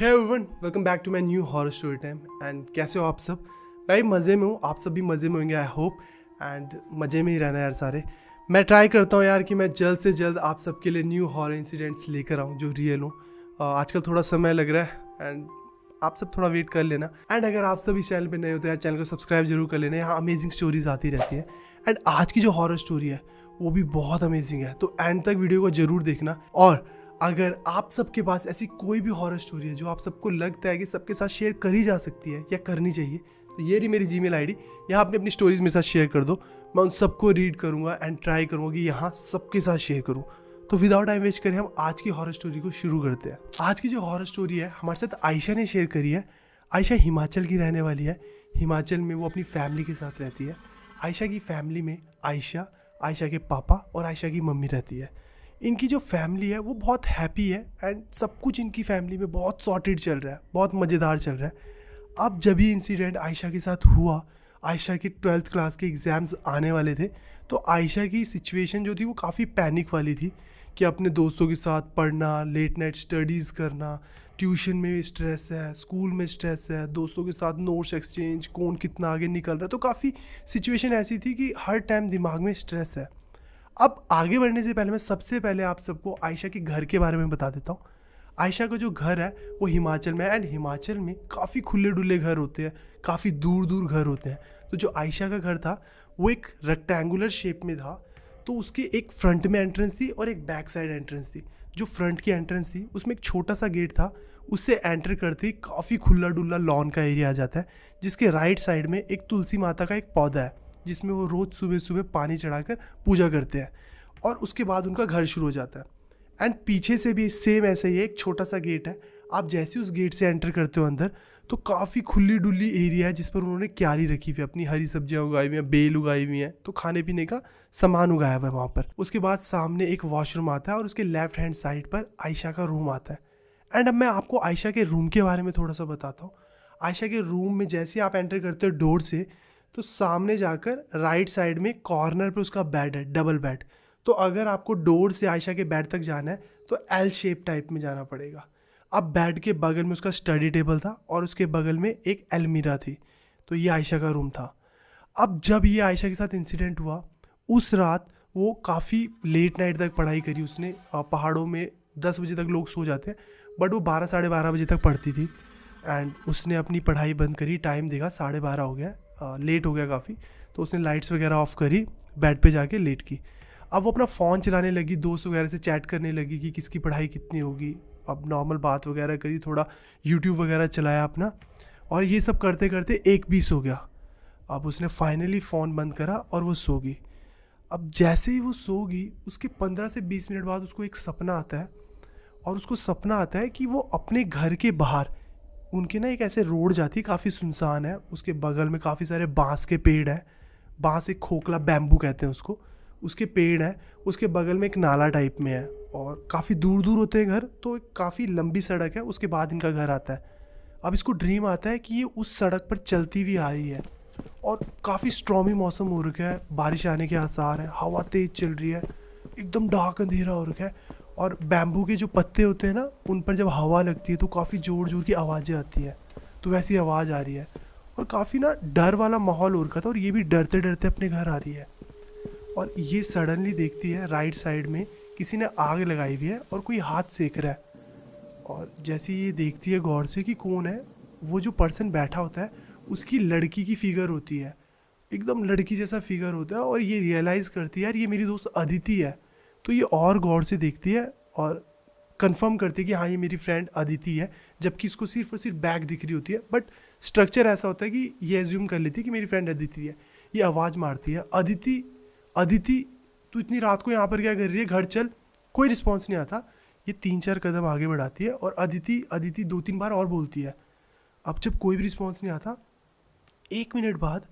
Hey everyone, welcome back to my new horror story time. And कैसे हो आप सब? मैं भी मज़े में हूँ, आप सब भी मज़े में होंगे आई होप। एंड मज़े में ही रहना यार सारे। मैं ट्राई करता हूँ यार कि मैं जल्द से जल्द आप सबके लिए न्यू हॉरर इंसिडेंट्स लेकर आऊँ जो रियल हो। आजकल थोड़ा समय लग रहा है एंड आप सब थोड़ा वेट कर लेना। एंड अगर आप सब इस चैनल पे नए हो तो यार चैनल को सब्सक्राइब जरूर कर लेना। यहाँ अमेजिंग स्टोरीज आती रहती है। एंड आज की जो हॉरर स्टोरी है वो भी बहुत अमेजिंग है, तो एंड तक वीडियो को जरूर देखना। और अगर आप सबके पास ऐसी कोई भी हॉरर स्टोरी है जो आप सबको लगता है कि सबके साथ शेयर करी जा सकती है या करनी चाहिए, तो ये रही मेरी जीमेल आईडी। यहाँ अपनी अपनी स्टोरीज मेरे साथ शेयर कर दो। मैं उन सबको रीड करूँगा एंड ट्राई करूँगा कि यहाँ सबके साथ शेयर करूँ। तो विदाउट टाइम वेस्ट करें हम आज की हॉरर स्टोरी को शुरू करते हैं। आज की जो हॉरर स्टोरी है हमारे साथ आयशा ने शेयर करी है। आयशा हिमाचल की रहने वाली है। हिमाचल में वो अपनी फैमिली के साथ रहती है। आयशा की फैमिली में आयशा, आयशा के पापा और आयशा की मम्मी रहती है। इनकी जो फैमिली है वो बहुत हैप्पी है एंड सब कुछ इनकी फैमिली में बहुत सॉर्टेड चल रहा है, बहुत मज़ेदार चल रहा है। अब जब ये इंसिडेंट आयशा के साथ हुआ, आयशा के 12th क्लास के एग्ज़ाम्स आने वाले थे, तो आयशा की सिचुएशन जो थी वो काफ़ी पैनिक वाली थी कि अपने दोस्तों के साथ पढ़ना, लेट नाइट स्टडीज़ करना, ट्यूशन में स्ट्रेस है, स्कूल में स्ट्रेस है, दोस्तों के साथ नोट्स एक्सचेंज, कौन कितना आगे निकल रहा है। तो काफ़ी सिचुएशन ऐसी थी कि हर टाइम दिमाग में स्ट्रेस है। अब आगे बढ़ने से पहले मैं सबसे पहले आप सबको आयशा के घर के बारे में बता देता हूँ। आयशा का जो घर है वो हिमाचल में है एंड हिमाचल में काफ़ी खुले डुले घर होते हैं, काफ़ी दूर दूर घर होते हैं। तो जो आयशा का घर था वो एक रेक्टेंगुलर शेप में था। तो उसके एक फ्रंट में एंट्रेंस थी और एक बैक साइड एंट्रेंस थी। जो फ्रंट की एंट्रेंस थी उसमें एक छोटा सा गेट था, उससे एंटर करते ही काफ़ी खुला डुला लॉन का एरिया आ जाता है, जिसके राइट साइड में एक तुलसी माता का एक पौधा है जिसमें वो रोज़ सुबह सुबह पानी चढ़ाकर पूजा करते हैं। और उसके बाद उनका घर शुरू हो जाता है। एंड पीछे से भी सेम ऐसे ही एक छोटा सा गेट है। आप जैसे उस गेट से एंटर करते हो अंदर, तो काफ़ी खुली डुली एरिया है जिस पर उन्होंने क्यारी रखी हुई है, अपनी हरी सब्जियां उगाई हुई हैं, बेल उगाई हुई हैं, तो खाने पीने का सामान उगाया हुआ है वहाँ पर। उसके बाद सामने एक वॉशरूम आता है और उसके लेफ्ट हैंड साइड पर आयशा का रूम आता है। एंड अब मैं आपको आयशा के रूम के बारे में थोड़ा सा बताता हूँ। आयशा के रूम में जैसे आप एंटर करते हो डोर से, तो सामने जाकर राइट साइड में कॉर्नर पे उसका बेड है, डबल बेड। तो अगर आपको डोर से आयशा के बेड तक जाना है तो एल शेप टाइप में जाना पड़ेगा। अब बेड के बगल में उसका स्टडी टेबल था और उसके बगल में एक अलमीरा थी। तो ये आयशा का रूम था। अब जब ये आयशा के साथ इंसिडेंट हुआ, उस रात वो काफ़ी लेट नाइट तक पढ़ाई करी उसने। पहाड़ों में 10 बजे तक लोग सो जाते हैं, बट वो 12 साढ़े 12 बजे तक पढ़ती थी। एंड उसने अपनी पढ़ाई बंद करी, टाइम देखा 12:30 हो गया, लेट हो गया काफ़ी। तो उसने लाइट्स वगैरह ऑफ करी, बेड पे जाके लेट की। अब वो अपना फ़ोन चलाने लगी, दोस्त वगैरह से चैट करने लगी कि किसकी पढ़ाई कितनी होगी। अब नॉर्मल बात वगैरह करी, थोड़ा यूट्यूब वगैरह चलाया अपना, और ये सब करते करते 1:20 हो गया। अब उसने फाइनली फ़ोन बंद करा और वो सो गई। अब जैसे ही वो सो गई, उसके 15 से 20 मिनट बाद उसको एक सपना आता है। और उसको सपना आता है कि वो अपने घर के बाहर, उनके ना एक ऐसे रोड जाती है, काफ़ी सुनसान है, उसके बगल में काफ़ी सारे बांस के पेड़ है। बांस एक खोखला, बैम्बू कहते हैं उसको, उसके पेड़ है। उसके बगल में एक नाला टाइप में है और काफ़ी दूर दूर होते हैं घर। तो एक काफ़ी लंबी सड़क है, उसके बाद इनका घर आता है। अब इसको ड्रीम आता है कि ये उस सड़क पर चलती हुई आ रही है और काफ़ी स्ट्रॉमी मौसम हो रखा है, बारिश आने के आसार है, हवा तेज़ चल रही है, एकदम डार्क अंधेरा हो रखा है। और बैम्बू के जो पत्ते होते हैं ना, उन पर जब हवा लगती है तो काफ़ी ज़ोर ज़ोर की आवाज़ें आती हैं। तो वैसी आवाज़ आ रही है और काफ़ी ना डर वाला माहौल हो रखा था, और ये भी डरते डरते अपने घर आ रही है। और ये सडनली देखती है राइट साइड में किसी ने आग लगाई हुई है और कोई हाथ सेक रहा है। और जैसे ये देखती है गौर से कि कौन है, वो जो पर्सन बैठा होता है उसकी लड़की की फिगर होती है, एकदम लड़की जैसा फिगर होता है। और ये रियलाइज़ करती है यार ये मेरी दोस्त अदिति है। तो ये और गौर से देखती है और कंफर्म करती है कि हाँ ये मेरी फ्रेंड अदिति है, जबकि इसको सिर्फ और सिर्फ बैक दिख रही होती है। बट स्ट्रक्चर ऐसा होता है कि ये एज्यूम कर लेती है कि मेरी फ्रेंड अदिति है। ये आवाज़ मारती है, अदिति अदिति तू इतनी रात को यहाँ पर क्या कर रही है, घर चल। कोई रिस्पॉन्स नहीं आता। ये 3-4 कदम आगे बढ़ाती है और अदिति अदिति 2-3 बार और बोलती है। अब जब कोई भी रिस्पॉन्स नहीं आता, 1 मिनट बाद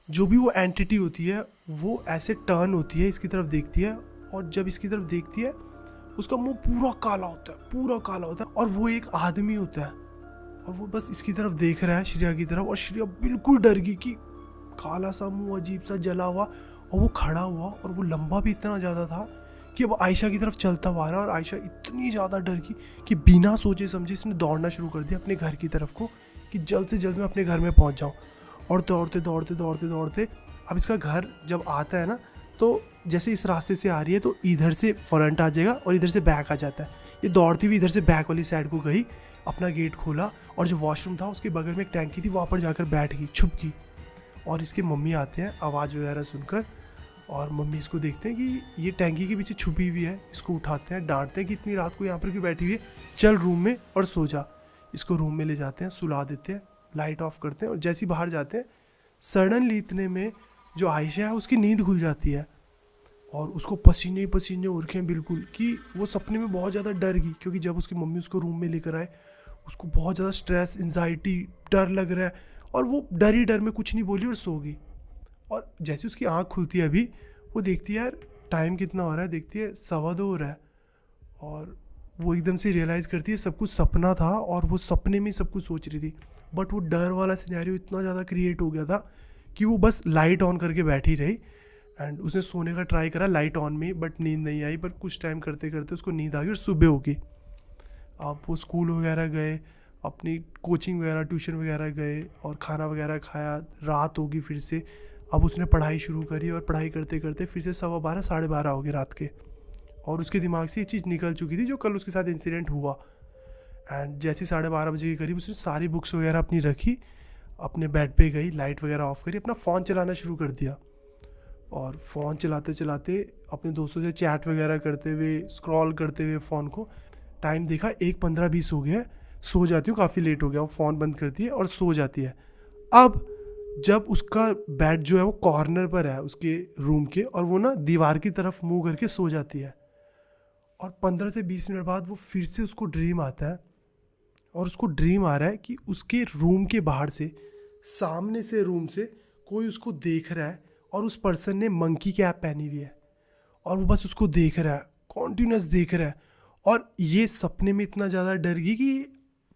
जो भी वो एंटिटी होती है वो ऐसे टर्न होती है, इसकी तरफ देखती है। और जब इसकी तरफ देखती है उसका मुंह पूरा काला होता है, पूरा काला होता है, और वो एक आदमी होता है। और वो बस इसकी तरफ देख रहा है, श्रेया की तरफ। और श्रेया बिल्कुल डर गई कि काला सा मुंह, अजीब सा जला हुआ, और वो खड़ा हुआ और वो लंबा भी इतना ज़्यादा था कि अब आयशा की तरफ चलता हुआ आ रहा है। और आयशा इतनी ज़्यादा डर गई कि बिना सोचे समझे इसने दौड़ना शुरू कर दिया अपने घर की तरफ को, कि जल्द से जल्द मैं अपने घर में पहुंच जाऊं। और दौड़ते दौड़ते दौड़ते दौड़ते अब इसका घर जब आता है ना, तो जैसे इस रास्ते से आ रही है तो इधर से फ्रंट आ जाएगा और इधर से बैक आ जाता है। ये दौड़ती हुई इधर से बैक वाली साइड को गई, अपना गेट खोला और जो वॉशरूम था उसके बगल में एक टैंकी थी, वहाँ पर जाकर बैठ गई, छुप गई। और इसके मम्मी आते हैं आवाज़ वगैरह सुनकर, और मम्मी इसको देखते हैं कि ये टैंकी के पीछे छुपी हुई है। इसको उठाते हैं, डांटते हैं कि इतनी रात को यहाँ पर क्यों बैठी हुई है, चल रूम में और सो जा। इसको रूम में ले जाते हैं, सुला देते हैं, लाइट ऑफ करते हैं। और जैसे ही बाहर जाते हैं, सडनली इतने में जो आयशा है उसकी नींद खुल जाती है और उसको पसीने ही पसीने उड़के हैं बिल्कुल, कि वो सपने में बहुत ज़्यादा डर गई। क्योंकि जब उसकी मम्मी उसको रूम में लेकर आए, उसको बहुत ज़्यादा स्ट्रेस, एंजाइटी, डर लग रहा है, और वो डर ही डर में कुछ नहीं बोली और सो गई। और जैसे उसकी आँख खुलती है अभी, वो देखती है यार टाइम कितना हो रहा है, देखती है 2:15 हो रहा है। और वो एकदम से रियलाइज़ करती है सब कुछ सपना था और वो सपने में सब कुछ सोच रही थी। बट वो डर वाला सिनेरियो इतना ज़्यादा क्रिएट हो गया था कि वो बस लाइट ऑन करके बैठी रही। एंड उसने सोने का ट्राई करा लाइट ऑन में, बट नींद नहीं आई। पर कुछ टाइम करते करते उसको नींद आ गई और सुबह हो गई। अब वो स्कूल वगैरह गए, अपनी कोचिंग वगैरह, ट्यूशन वगैरह गए और खाना वगैरह खाया। रात होगी फिर से, अब उसने पढ़ाई शुरू करी और पढ़ाई करते करते फिर से 12:15 12:30 हो गए रात के। और उसके दिमाग से ये चीज़ निकल चुकी थी जो कल उसके साथ इंसिडेंट हुआ। एंड जैसे 12:30 बजे के करीब उसने सारी बुक्स वगैरह अपनी रखी, अपने बेड पे गई, लाइट वगैरह ऑफ करी, अपना फ़ोन चलाना शुरू कर दिया। और फ़ोन चलाते चलाते अपने दोस्तों से चैट वगैरह करते हुए, स्क्रॉल करते हुए फ़ोन को, टाइम देखा 1:15-20 हो गया। सो जाती हूँ, काफ़ी लेट हो गया। वो फ़ोन बंद करती है और सो जाती है। अब जब उसका बेड जो है वो कॉर्नर पर है उसके रूम के, और वो ना दीवार की तरफ मुंह करके सो जाती है। और 15 से 20 मिनट बाद वो फिर से उसको ड्रीम आता है, और उसको ड्रीम आ रहा है कि उसके रूम के बाहर से, सामने से रूम से कोई उसको देख रहा है, और उस पर्सन ने मंकी कैप पहनी हुई है और वो बस उसको देख रहा है, कॉन्टिन्यूस देख रहा है। और ये सपने में इतना ज़्यादा डर गई कि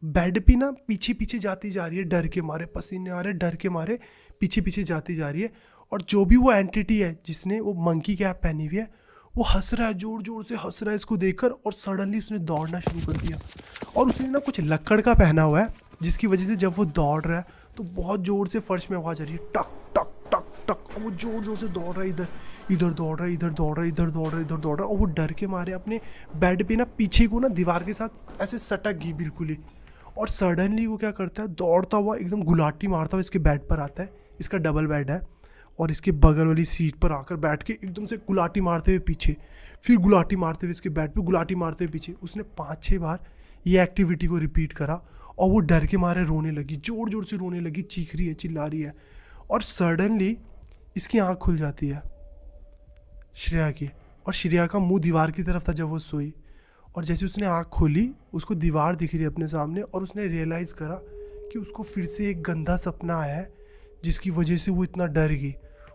बेड पे ना पीछे पीछे जाती जा रही है, डर के मारे, पसीने आ रहे, डर के मारे पीछे पीछे जाती जा रही है। और जो भी वो एंटिटी है जिसने वो मंकी कैप पहनी हुई है, वो हंस रहा है, जोर जोर से हंस रहा है इसको देखकर। और सडनली उसने दौड़ना शुरू कर दिया, और उसने ना कुछ लक्कड़ का पहना हुआ है, जिसकी वजह से जब वो दौड़ रहा है तो बहुत जोर से फर्श में आवाज़ आ रही है, टक टक टक टक। और वो जोर जोर से दौड़ रहा है, इधर इधर दौड़ रहा है, इधर दौड़ रहा है, इधर दौड़ रहा है, इधर दौड़ रहा है। और वो डर के मारे अपने बेड पे ना पीछे को ना दीवार के साथ ऐसे सटक गई बिल्कुल ही। और सडनली वो क्या करता है, दौड़ता हुआ एकदम गुलाटी मारता हुआ इसके बेड पर आता है। इसका डबल बेड है, और इसके बगल वाली सीट पर आकर बैठ के एकदम से गुलाटी मारते हुए पीछे, फिर गुलाटी मारते हुए इसके बेड पे, गुलाटी मारते हुए पीछे। उसने 5-6 बार ये एक्टिविटी को रिपीट करा, और वो डर के मारे रोने लगी, जोर जोर से रोने लगी, चीख रही है, चिल्ला रही है। और सडनली इसकी आँख खुल जाती है, श्रेया की। और श्रेया का मुंह दीवार की तरफ था जब वो सोई। और जैसे उसने आँख खोली, उसको दीवार दिख रही है अपने सामने, और उसने रियलाइज़ करा कि उसको फिर से एक गंदा सपना आया है, जिसकी वजह से वो इतना डर गई।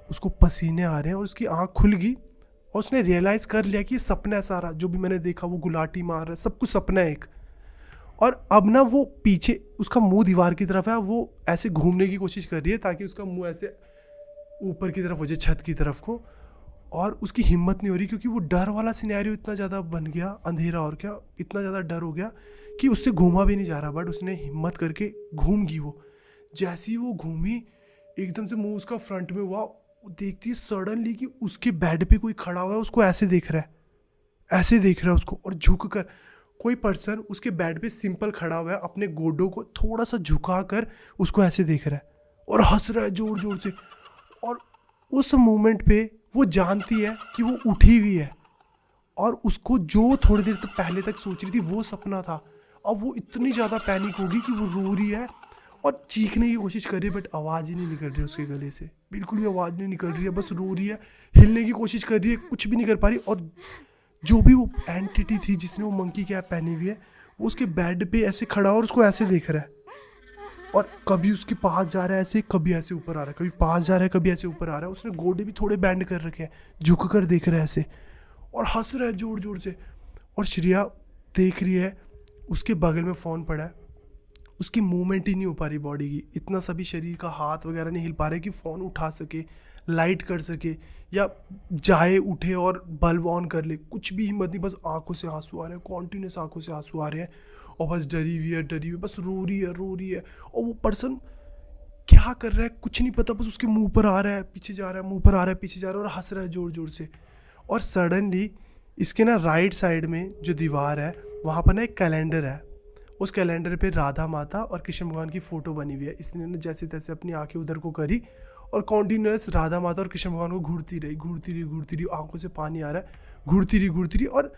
उसको पसीने आ रहे हैं और उसकी आँख खुल गई, और उसने रियलाइज़ कर लिया कि ये सपना है सारा, जो भी मैंने देखा, वो गुलाटी मार रहा है, सब कुछ सपना है एक। और अब ना वो पीछे, उसका मुंह दीवार की तरफ है, वो ऐसे घूमने की कोशिश कर रही है ताकि उसका मुंह ऐसे ऊपर की तरफ हो जाए, छत की तरफ को। और उसकी हिम्मत नहीं हो रही, क्योंकि वो डर वाला सिनेरियो इतना ज़्यादा बन गया, अंधेरा और क्या, इतना ज़्यादा डर हो गया कि उससे घूमा भी नहीं जा रहा। बट उसने हिम्मत करके घूम गई वो। जैसे ही वो घूमी, एकदम से मुंह उसका फ्रंट में हुआ, देखती है सडनली कि उसके बेड पे कोई खड़ा हुआ है, उसको ऐसे देख रहा है, ऐसे देख रहा है उसको। और झुक कर कोई पर्सन उसके बेड पे सिंपल खड़ा हुआ है, अपने गोडों को थोड़ा सा झुका कर उसको ऐसे देख रहा है और हंस रहा है जोर जोर से। और उस मोमेंट पे वो जानती है कि वो उठी हुई है, और उसको जो थोड़ी देर तक पहले तक सोच रही थी वो सपना था। अब वो इतनी ज़्यादा पैनिक होगी कि वो रो रही है और चीखने की कोशिश कर रही है, बट आवाज़ ही नहीं निकल रही है उसके गले से, बिल्कुल भी आवाज़ नहीं निकल रही है, बस रो रही है, हिलने की कोशिश कर रही है, कुछ भी नहीं कर पा रही। और जो भी वो एंटिटी थी जिसने वो मंकी कैप पहनी हुई है, वो उसके बेड पे ऐसे खड़ा और उसको ऐसे देख रहा है, और कभी उसके पास जा रहा है ऐसे, कभी ऐसे ऊपर आ रहा है, कभी पास जा रहा है, कभी ऐसे ऊपर आ रहा है। उसने गोडे भी थोड़े बैंड कर रखे हैं, झुक कर देख रहा है ऐसे, और हंस रहा है जोर जोर से। और श्रेया देख रही है, उसके बगल में फ़ोन पड़ा है, उसकी मूवमेंट ही नहीं हो पा रही बॉडी की, इतना सभी शरीर का हाथ वगैरह नहीं हिल पा रहे कि फ़ोन उठा सके, लाइट कर सके या जाए उठे और बल्ब ऑन कर ले, कुछ भी हिम्मत नहीं। बस आंखों से आंसू आ रहे हैं, कॉन्टीन्यूस आंखों से आंसू आ रहे हैं और बस डरी हुई है, बस रो रही है। और वो पर्सन क्या कर रहा है कुछ नहीं पता, बस उसके मुंह पर आ रहा है, पीछे जा रहा है, मुंह पर आ रहा है, पीछे जा रहा है और हंस रहा है ज़ोर ज़ोर से। और सडनली इसके ना राइट साइड में जो दीवार है वहाँ पर ना एक कैलेंडर है। उस कैलेंडर पे राधा माता और कृष्ण भगवान की फ़ोटो बनी हुई है। इसने ना जैसे तैसे अपनी आंखें उधर को करी और कॉन्टीन्यूस राधा माता और कृष्ण भगवान को घूरती रही, आंखों से पानी आ रहा है, घूरती रही। और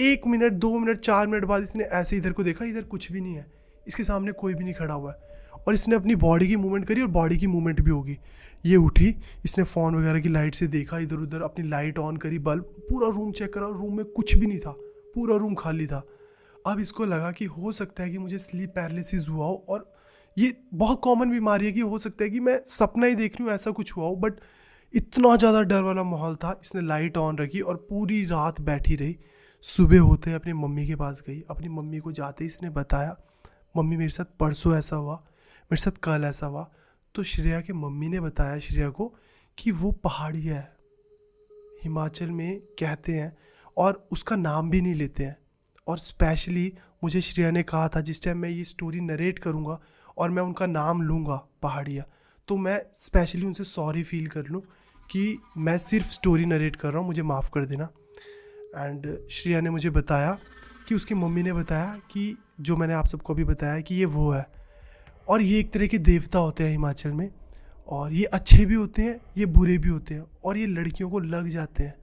1 मिनट 2 मिनट 4 मिनट बाद इसने ऐसे इधर को देखा, इधर कुछ भी नहीं है, इसके सामने कोई भी नहीं खड़ा हुआ है। और इसने अपनी बॉडी की मूवमेंट करी और बॉडी की मूवमेंट भी होगी। ये उठी, इसने फ़ोन वगैरह की लाइट से देखा इधर उधर, अपनी लाइट ऑन करी, बल्ब, पूरा रूम चेक करा, रूम में कुछ भी नहीं था, पूरा रूम खाली था। अब इसको लगा कि हो सकता है कि मुझे स्लीप पैरालिसिस हुआ हो, और ये बहुत कॉमन बीमारी है कि हो सकता है कि मैं सपना ही देख रही हूँ, ऐसा कुछ हुआ हो। बट इतना ज़्यादा डर वाला माहौल था, इसने लाइट ऑन रखी और पूरी रात बैठी रही। सुबह होते अपनी मम्मी के पास गई, अपनी मम्मी को जाते ही इसने बताया, मम्मी मेरे साथ परसों ऐसा हुआ, मेरे साथ कल ऐसा हुआ। तो श्रेया की मम्मी ने बताया श्रेया को कि वो पहाड़िया है, हिमाचल में कहते हैं, और उसका नाम भी नहीं लेते हैं। और स्पेशली मुझे श्रेया ने कहा था जिस टाइम मैं ये स्टोरी नरेट करूँगा और मैं उनका नाम लूँगा पहाड़िया, तो मैं स्पेशली उनसे सॉरी फील कर लूँ कि मैं सिर्फ स्टोरी नरेट कर रहा हूँ, मुझे माफ़ कर देना। एंड श्रेया ने मुझे बताया कि उसकी मम्मी ने बताया कि जो मैंने आप सबको अभी बताया कि ये वो है, और ये एक तरह के देवता होते हैं हिमाचल में, और ये अच्छे भी होते हैं, ये बुरे भी होते हैं, और ये लड़कियों को लग जाते हैं।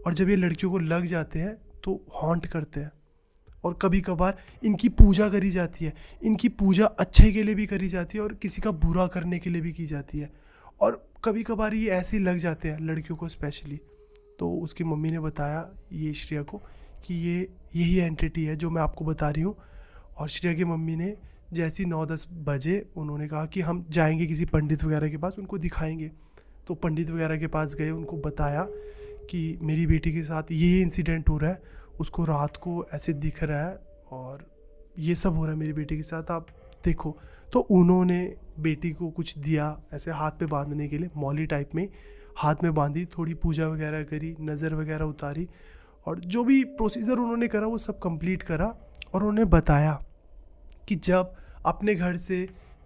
और जब ये लड़कियों को लग जाते हैं तो हॉन्ट करते हैं, और कभी कभार इनकी पूजा करी जाती है। इनकी पूजा अच्छे के लिए भी करी जाती है और किसी का बुरा करने के लिए भी की जाती है। और कभी कभार ये ऐसे ही लग जाते हैं लड़कियों को स्पेशली। तो उसकी मम्मी ने बताया ये श्रेया को कि ये यही एंटिटी है जो मैं आपको बता रही हूँ। और श्रेया की मम्मी ने जैसे 9-10 बजे उन्होंने कहा कि हम जाएंगे किसी पंडित वगैरह के पास, उनको दिखाएंगे। तो पंडित वगैरह के पास गए, उनको बताया कि मेरी बेटी के साथ ये इंसिडेंट हो रहा है, उसको रात को ऐसे दिख रहा है और ये सब हो रहा है मेरी बेटी के साथ, आप देखो। तो उन्होंने बेटी को कुछ दिया ऐसे हाथ पे बांधने के लिए, मौली टाइप में हाथ में बांधी, थोड़ी पूजा वगैरह करी, नज़र वगैरह उतारी, और जो भी प्रोसीजर उन्होंने करा वो सब कंप्लीट करा। और उन्होंने बताया कि जब अपने घर से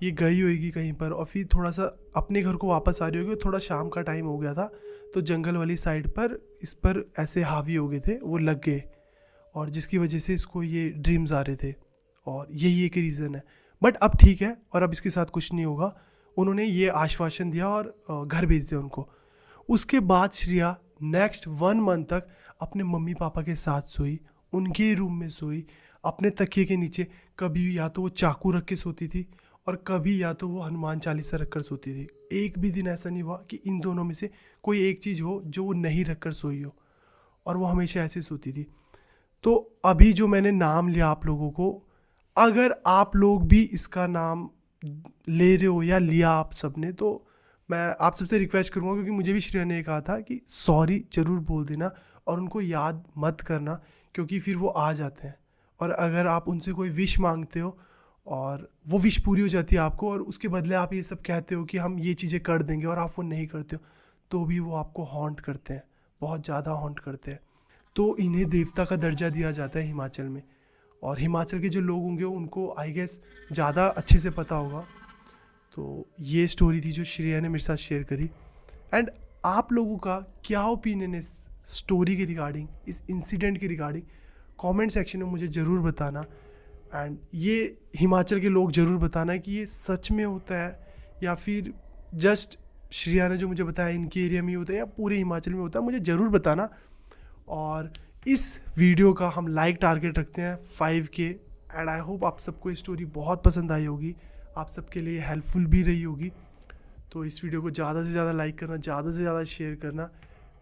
ये गई होगी कहीं पर और फिर थोड़ा सा अपने घर को वापस आ रही होगी, थोड़ा शाम का टाइम हो गया था, तो जंगल वाली साइड पर इस पर ऐसे हावी हो गए थे, वो लग गए, और जिसकी वजह से इसको ये ड्रीम्स आ रहे थे, और यही एक रीज़न है। बट अब ठीक है और अब इसके साथ कुछ नहीं होगा। उन्होंने ये आश्वासन दिया और घर भेज दिया उनको। उसके बाद श्रेया नेक्स्ट 1 मंथ तक अपने मम्मी पापा के साथ सोई, उनके रूम में सोई, अपने तकिए के नीचे। कभी या तो वो चाकू रख के सोती थी और कभी या तो वो हनुमान चालीसा रख कर सोती थी। एक भी दिन ऐसा नहीं हुआ कि इन दोनों में से कोई एक चीज़ हो जो वो नहीं रख कर सोई हो, और वो हमेशा ऐसे सोती थी। तो अभी जो मैंने नाम लिया आप लोगों को, अगर आप लोग भी इसका नाम ले रहे हो या लिया आप सब ने, तो मैं आप सबसे रिक्वेस्ट करूँगा, क्योंकि मुझे भी श्रेया ने कहा था कि सॉरी ज़रूर बोल देना और उनको याद मत करना, क्योंकि फिर वो आ जाते हैं। और अगर आप उनसे कोई विश मांगते हो और वो विश पूरी हो जाती है आपको, और उसके बदले आप ये सब कहते हो कि हम ये चीज़ें कर देंगे, और आप वो नहीं करते हो, तो भी वो आपको हॉन्ट करते हैं, बहुत ज़्यादा हॉन्ट करते हैं। तो इन्हें देवता का दर्जा दिया जाता है हिमाचल में, और हिमाचल के जो लोग होंगे उनको आई गेस ज़्यादा अच्छे से पता होगा। तो ये स्टोरी थी जो श्रेया ने मेरे साथ शेयर करी। एंड आप लोगों का क्या ओपिनियन है इस स्टोरी के रिगार्डिंग, इस इंसिडेंट के रिगार्डिंग, कमेंट सेक्शन में मुझे ज़रूर बताना। एंड ये हिमाचल के लोग ज़रूर बताना कि ये सच में होता है या फिर जस्ट श्रेया ने जो मुझे बताया इनके एरिया में ही होता है या पूरे हिमाचल में होता है, मुझे ज़रूर बताना। और इस वीडियो का हम लाइक टारगेट रखते हैं 5K। एंड आई होप आप सबको ये स्टोरी बहुत पसंद आई होगी, आप सबके लिए हेल्पफुल भी रही होगी। तो इस वीडियो को ज़्यादा से ज़्यादा लाइक करना, ज़्यादा से ज़्यादा शेयर करना।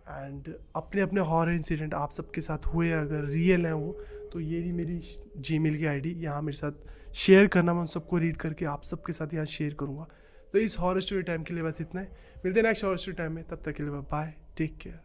एंड अपने अपने हॉरर इंसिडेंट आप सबके साथ हुए अगर रियल हैं वो, तो ये रही मेरी Gmail की ID, यहाँ मेरे साथ शेयर करना, मैं उन सबको रीड करके आप सबके साथ यहाँ शेयर करूँगा। तो इस हॉरर स्टोरी टाइम के लिए बस इतना है, मिलते हैं नेक्स्ट हॉरर स्टोरी टाइम में, तब तक के लिए बाय, टेक केयर।